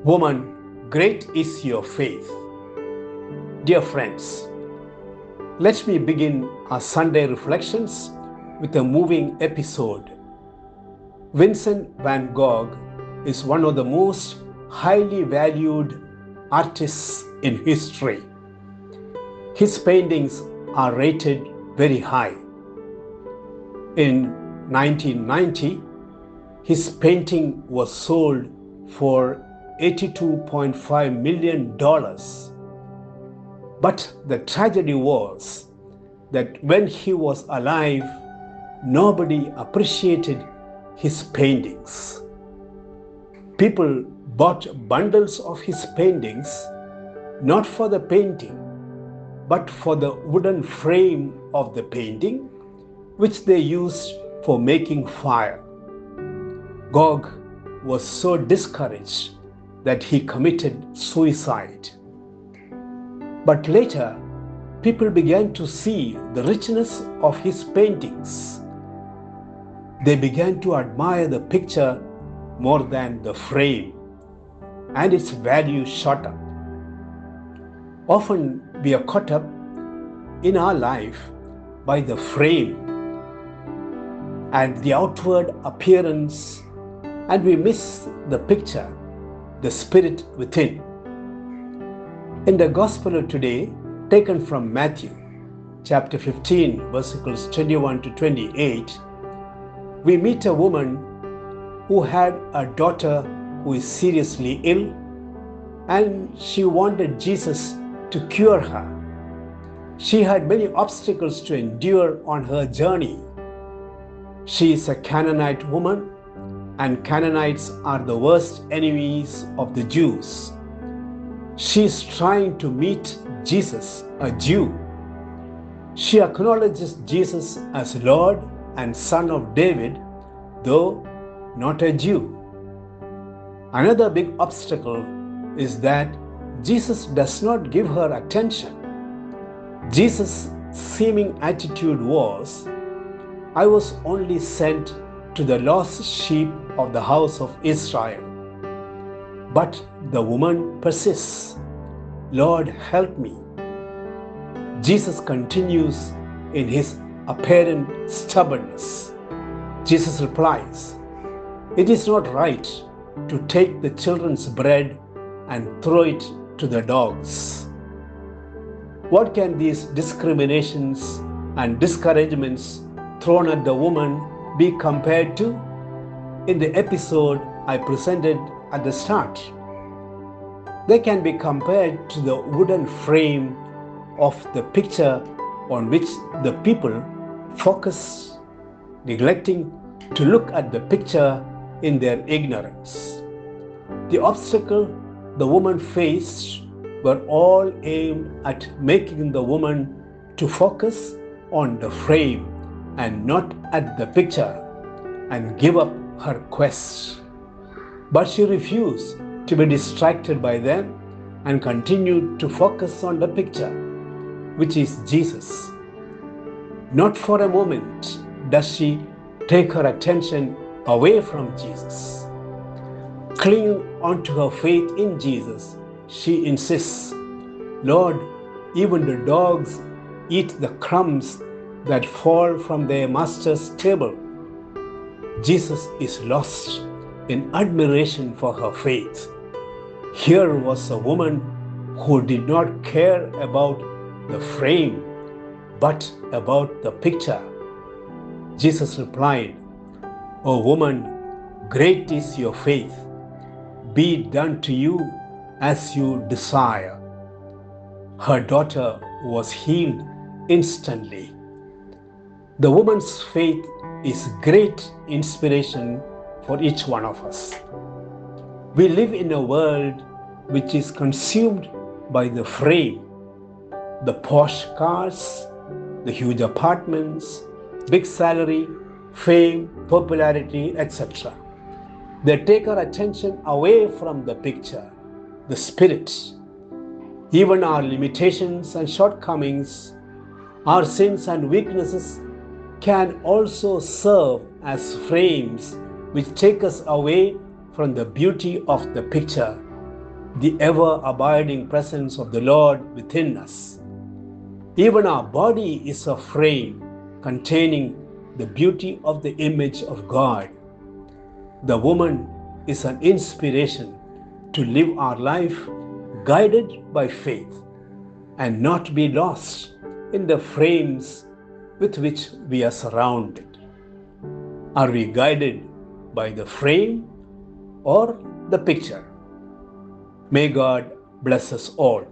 Woman, great is your faith. Dear friends, let me begin our Sunday reflections with a moving episode. Vincent van Gogh is one of the most highly valued artists in history. His paintings are rated very high. In 1990, his painting was sold for $82.5 million. But the tragedy was that when he was alive, nobody appreciated his paintings. People bought bundles of his paintings not for the painting, but for the wooden frame of the painting, which they used for making fire. Gogh was so discouraged that he committed suicide. But later, people began to see the richness of his paintings. They began to admire the picture more than the frame, and its value shot up. Often we are caught up in our life by the frame and the outward appearance, and we miss the picture, the spirit within. In the Gospel of today, taken from Matthew, chapter 15, verses 21 to 28, we meet a woman who had a daughter who is seriously ill, and she wanted Jesus to cure her. She had many obstacles to endure on her journey. She is a Canaanite woman, and Canaanites are the worst enemies of the Jews. She is trying to meet Jesus, a Jew. She acknowledges Jesus as Lord and Son of David, though not a Jew. Another big obstacle is that Jesus does not give her attention. Jesus' seeming attitude was, "I was only sent to the lost sheep of the house of Israel." But the woman persists, "Lord, help me." Jesus continues in his apparent stubbornness. Jesus replies, "It is not right to take the children's bread and throw it to the dogs." What can these discriminations and discouragements thrown at the woman be compared to? In the episode I presented at the start, they can be compared to the wooden frame of the picture on which the people focus, neglecting to look at the picture in their ignorance. The obstacle the woman faced were all aimed at making the woman to focus on the frame and not at the picture, and give up her quest. But she refused to be distracted by them and continued to focus on the picture, which is Jesus. Not for a moment does she take her attention away from Jesus. Clinging onto her faith in Jesus, she insists, "Lord, even the dogs eat the crumbs that fall from their master's table." Jesus is lost in admiration for her faith. Here was a woman who did not care about the frame, but about the picture. Jesus replied, "O woman, great is your faith. Be done to you as you desire." Her daughter was healed instantly. The woman's faith is great inspiration for each one of us. We live in a world which is consumed by the frame, the posh cars, the huge apartments, big salary, fame, popularity, etc. They take our attention away from the picture, the spirit. Even our limitations and shortcomings, our sins and weaknesses can also serve as frames which take us away from the beauty of the picture, the ever-abiding presence of the Lord within us. Even our body is a frame containing the beauty of the image of God. The woman is an inspiration to live our life guided by faith and not be lost in the frames with which we are surrounded. Are we guided by the frame or the picture? May God bless us all.